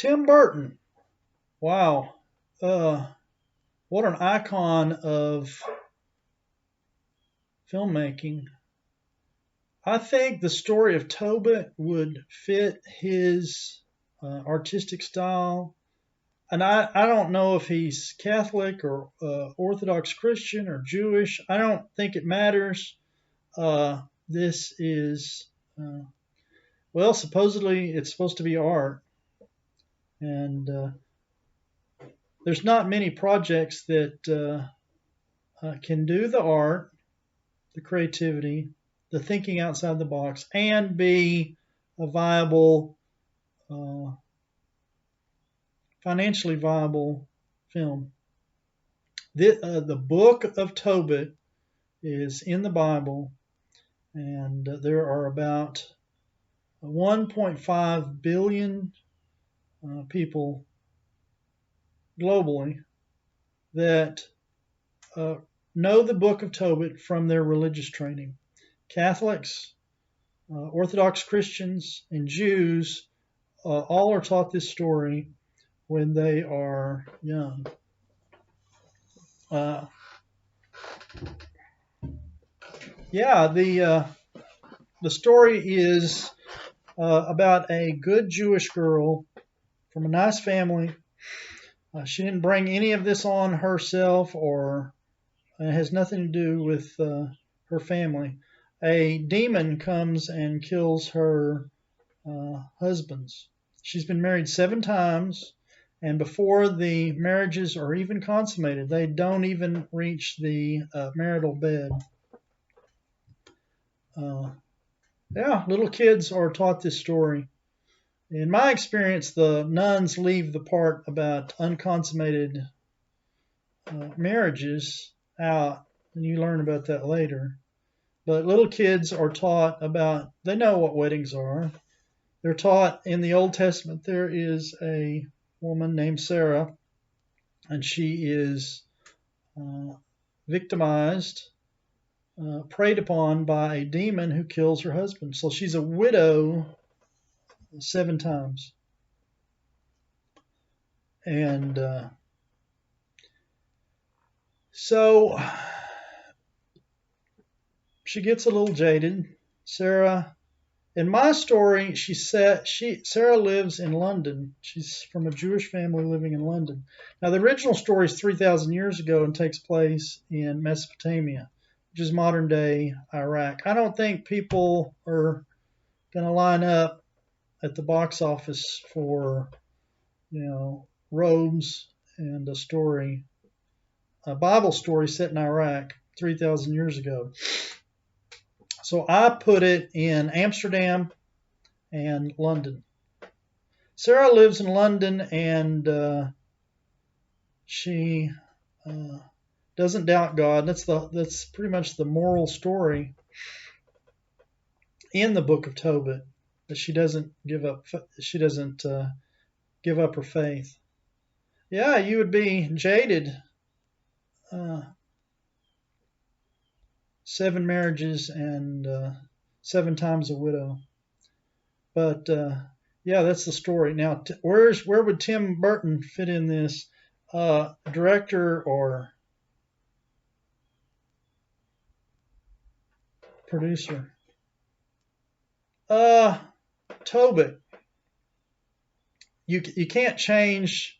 Tim Burton. Wow. Uh, what an icon of filmmaking. I think the story of Tobit would fit his artistic style. And I don't know if he's Catholic or Orthodox Christian or Jewish. I don't think it matters. This is, well, supposedly it's supposed to be art. And there's not many projects that can do the art, the creativity, the thinking outside the box, and be a viable, financially viable film. The Book of Tobit is in the Bible, and there are about 1.5 billion people globally that know the Book of Tobit from their religious training. Catholics, Orthodox Christians, and Jews all are taught this story when they are young. The story is about a good Jewish girl from a nice family. She didn't bring any of this on herself, or it has nothing to do with her family. A demon comes and kills her husbands. She's been married 7 times, and before the marriages are even consummated, they don't even reach the marital bed. Little kids are taught this story. In my experience, the nuns leave the part about unconsummated marriages out, and you learn about that later. But little kids are taught about, they know what weddings are. They're taught in the Old Testament there is a woman named Sarah, and she is victimized, preyed upon by a demon who kills her husband. So she's a widow 7 times. And so she gets a little jaded. Sarah, in my story, Sarah lives in London. She's from a Jewish family living in London. Now, the original story is 3,000 years ago and takes place in Mesopotamia, which is modern-day Iraq. I don't think people are going to line up at the box office for, robes and a Bible story set in Iraq 3,000 years ago. So I put it in Amsterdam and London. Sarah lives in London, and she doesn't doubt God. That's pretty much the moral story in the Book of Tobit, that she doesn't give up. She doesn't give up her faith. Yeah, you would be jaded. 7 marriages and 7 times a widow. But that's the story. Now, where would Tim Burton fit in this? Director or producer? Tobit. You can't change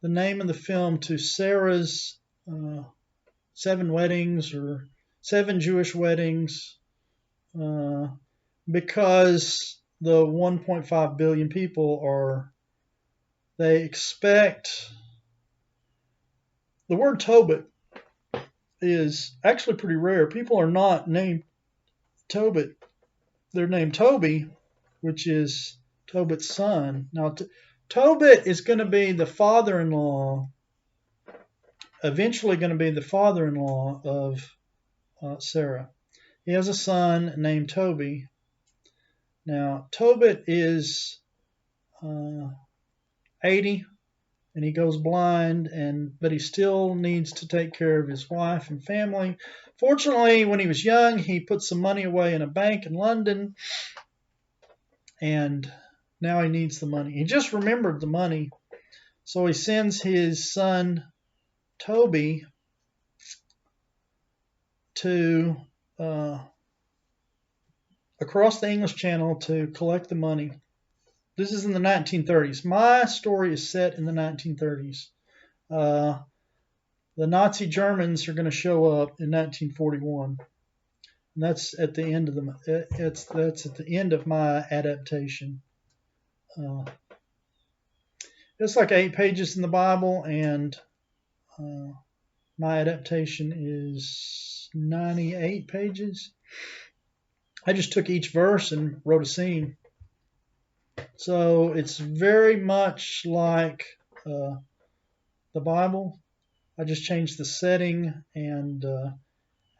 the name of the film to Sarah's 7 weddings or 7 Jewish weddings, because the 1.5 billion people they expect. The word Tobit is actually pretty rare. People are not named Tobit. They're named Toby, which is Tobit's son. Now, Tobit is going to be the father-in-law, eventually going to be the father-in-law of Sarah. He has a son named Toby. Now, Tobit is 80, and he goes blind, but he still needs to take care of his wife and family. Fortunately, when he was young, he put some money away in a bank in London, and Now he needs the money. He just remembered the money, so he sends his son Toby to across the English Channel to collect the money. This is in the 1930s. My story is set in the 1930s. The Nazi Germans are going to show up in 1941. And that's at the end of that's at the end of my adaptation. It's like 8 pages in the Bible, and my adaptation is 98 pages. I just took each verse and wrote a scene. So it's very much like the Bible. I just changed the setting and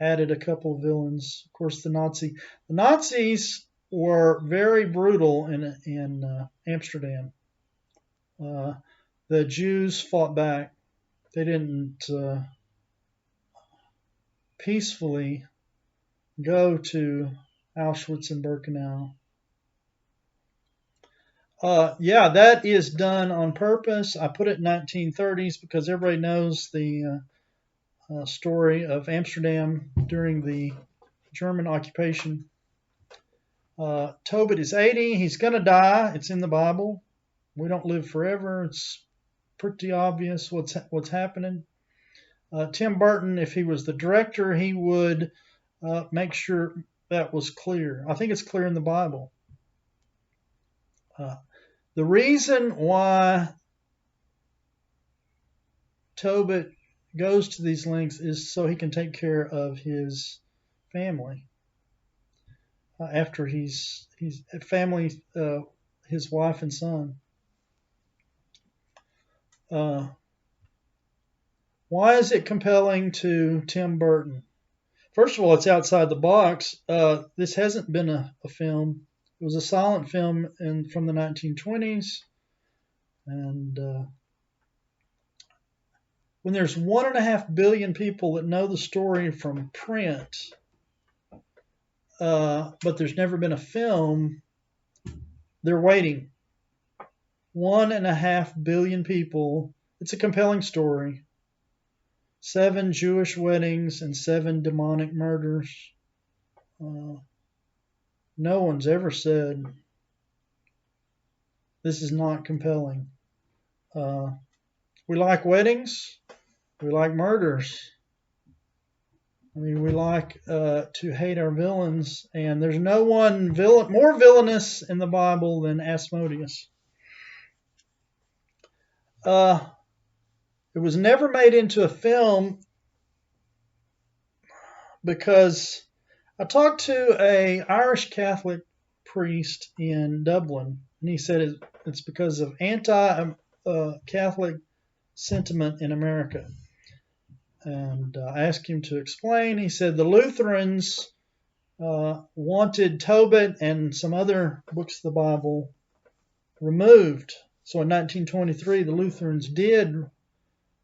added a couple of villains. Of course, the Nazis were very brutal in Amsterdam. The Jews fought back. They didn't peacefully go to Auschwitz and Birkenau. Yeah, that is done on purpose. I put it in 1930s because everybody knows the story of Amsterdam during the German occupation. Tobit is 80. He's going to die. It's in the Bible. We don't live forever. It's pretty obvious what's happening. Tim Burton, if he was the director, he would make sure that was clear. I think it's clear in the Bible. The reason why Tobit goes to these lengths is so he can take care of his family after his wife and son. Why is it compelling to Tim Burton? First of all, it's outside the box. This hasn't been a film. It was a silent film from the 1920s. And when there's 1.5 billion people that know the story from print, but there's never been a film, they're waiting. 1.5 billion people. It's a compelling story. 7 Jewish weddings and 7 demonic murders. No one's ever said this is not compelling. We like weddings. We like murders. I mean, we like to hate our villains, and there's no one more villainous in the Bible than Asmodeus. It was never made into a film because I talked to an Irish Catholic priest in Dublin, and he said it's because of anti-Catholic sentiment in America. And I asked him to explain. He said the Lutherans wanted Tobit and some other books of the Bible removed. So in 1923, the Lutherans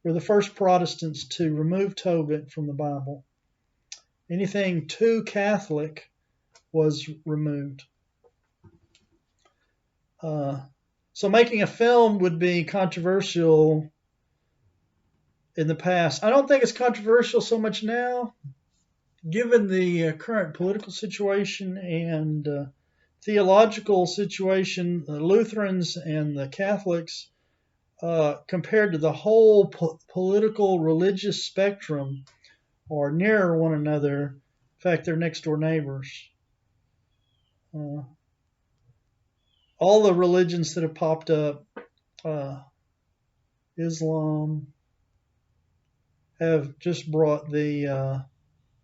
were the first Protestants to remove Tobit from the Bible. Anything too Catholic was removed. So making a film would be controversial in the past. I don't think it's controversial so much now, given the current political situation and theological situation. The Lutherans and the Catholics, compared to the whole political religious spectrum, are near one another. In fact, they're next door neighbors. All the religions that have popped up, Islam, have just brought the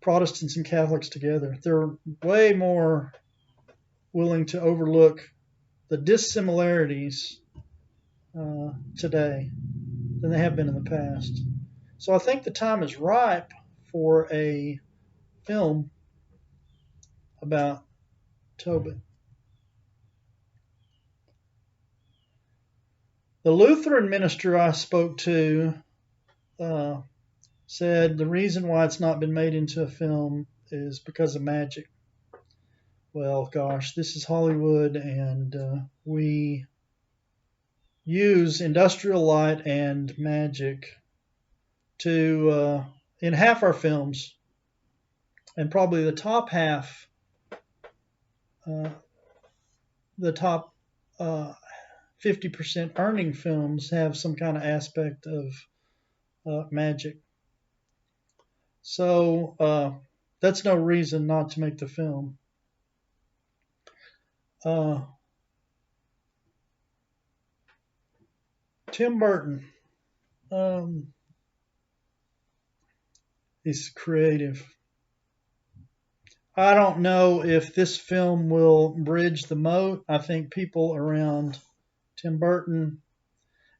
Protestants and Catholics together. They're way more willing to overlook the dissimilarities today than they have been in the past. So I think the time is ripe for a film about Tobit. The Lutheran minister I spoke to said the reason why it's not been made into a film is because of magic. well, gosh, this is Hollywood, and we use industrial light and magic to in half our films, and probably uh, the top 50% earning films have some kind of aspect of magic. So that's no reason not to make the film. Tim Burton, he's creative. I don't know if this film will bridge the moat. I think people around Tim Burton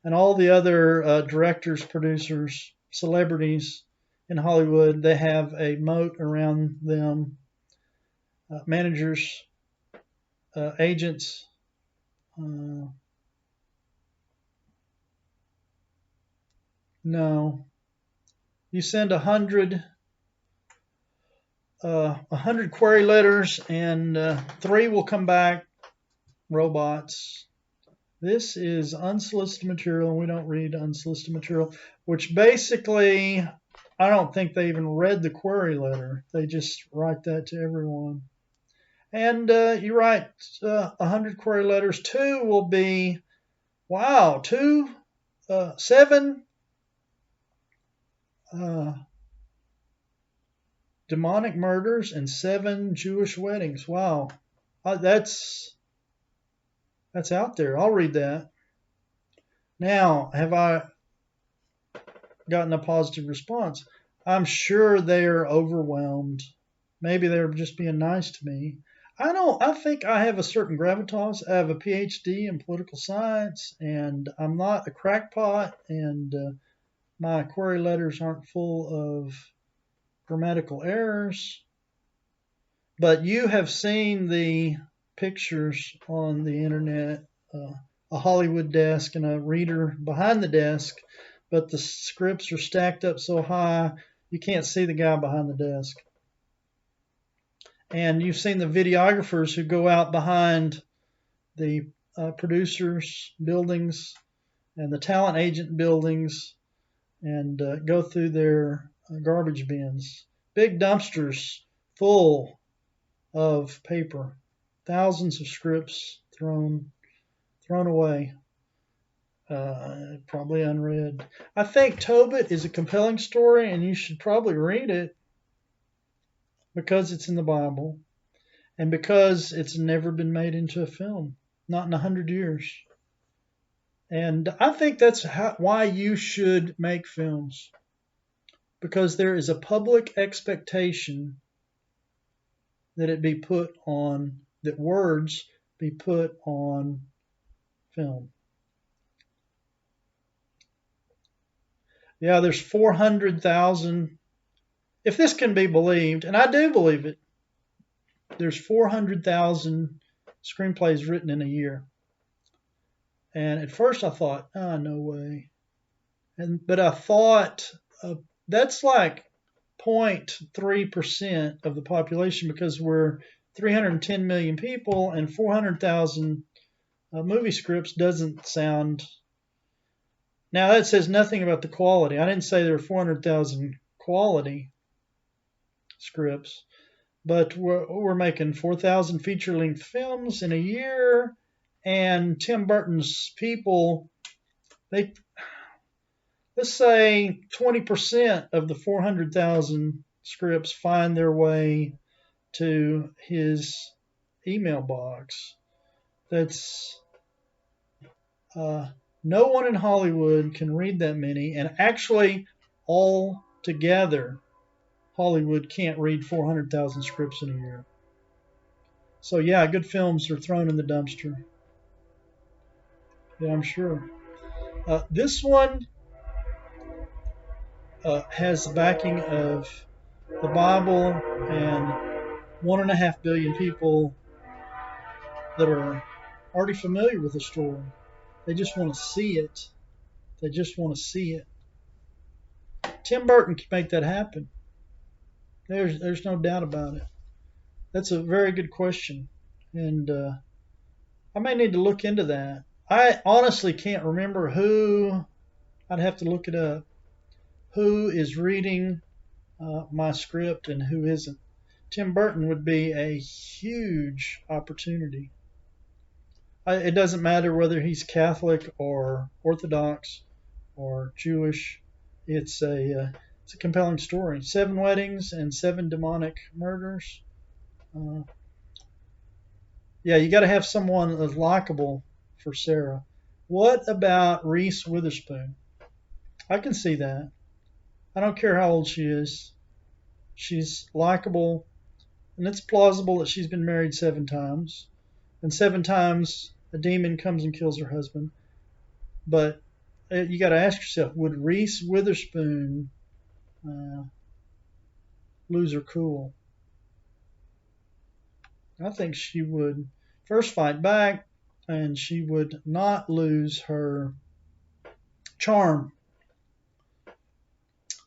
and all the other directors, producers, celebrities in Hollywood, they have a moat around them. Managers, agents. No, you send 100 query letters, and 3 will come back robots. This is unsolicited material, and we don't read unsolicited material, which basically, I don't think they even read the query letter. They just write that to everyone. And you write 100 query letters. 2 will be, wow, 7 demonic murders and 7 Jewish weddings. Wow, that's out there. I'll read that. Now, have I gotten a positive response? I'm sure they're overwhelmed. Maybe they're just being nice to me. I think I have a certain gravitas. I have a PhD in political science, and I'm not a crackpot, and my query letters aren't full of grammatical errors. But you have seen the pictures on the internet, a Hollywood desk and a reader behind the desk, but the scripts are stacked up so high you can't see the guy behind the desk. And you've seen the videographers who go out behind the producers' buildings and the talent agent buildings and go through their garbage bins. Big dumpsters full of paper. Thousands of scripts thrown away. Probably unread. I think Tobit is a compelling story, and you should probably read it because it's in the Bible and because it's never been made into a film, not in 100 years. And I think that's why you should make films, because there is a public expectation that words be put on film. Yeah, there's 400,000. If this can be believed, and I do believe it, there's 400,000 screenplays written in a year. And at first I thought, no way. But I thought that's like 0.3% of the population, because we're 310 million people, and 400,000 movie scripts doesn't sound. Now that says nothing about the quality. I didn't say there were 400,000 quality scripts, but we're making 4,000 feature-length films in a year, and Tim Burton's people, let's say 20% of the 400,000 scripts find their way to his email box. That's no one in Hollywood can read that many, and actually all together Hollywood can't read 400,000 scripts in a year. So yeah, good films are thrown in the dumpster. Yeah, I'm sure. This one has the backing of the Bible and 1.5 billion people that are already familiar with the story. They just want to see it. They just want to see it. Tim Burton can make that happen. There's no doubt about it. That's a very good question, and I may need to look into that. I honestly can't remember who. I'd have to look it up. Who is reading my script and who isn't? Tim Burton would be a huge opportunity. It doesn't matter whether he's Catholic or Orthodox or Jewish. It's a compelling story. 7 weddings and 7 demonic murders. Uh, yeah, you got to have someone that's likable for Sarah. What about Reese Witherspoon? I can see that. I don't care how old she is. She's likable, and it's plausible that she's been married 7 times, and 7 times a demon comes and kills her husband. But you got to ask yourself: would Reese Witherspoon uh, lose her cool? I think she would first fight back, and she would not lose her charm.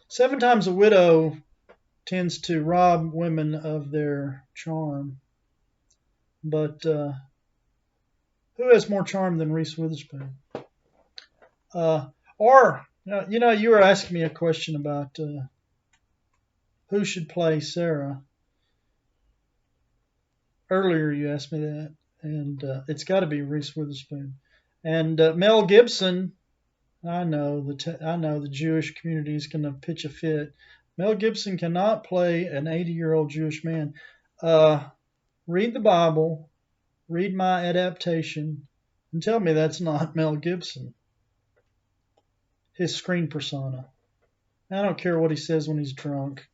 7 times a widow tends to rob women of their charm, but who has more charm than Reese Witherspoon? Or you were asking me a question about who should play Sarah. Earlier, you asked me that, and it's got to be Reese Witherspoon. And Mel Gibson, I know the Jewish community is going to pitch a fit. Mel Gibson cannot play an 80-year-old Jewish man. Read the Bible, read my adaptation, and tell me that's not Mel Gibson. His screen persona. I don't care what he says when he's drunk.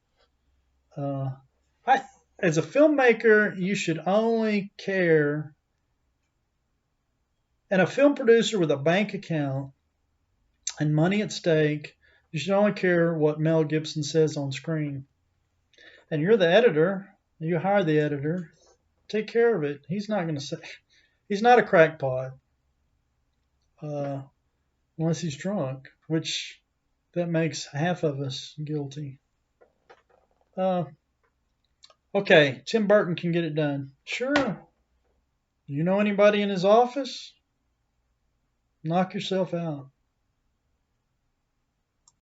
As a filmmaker, you should only care, and a film producer with a bank account and money at stake, you should only care what Mel Gibson says on screen. And you're the editor. You hire the editor. Take care of it. He's not going to say. He's not a crackpot. Unless he's drunk, which that makes half of us guilty. Okay, Tim Burton can get it done. Sure. Do you know anybody in his office? Knock yourself out.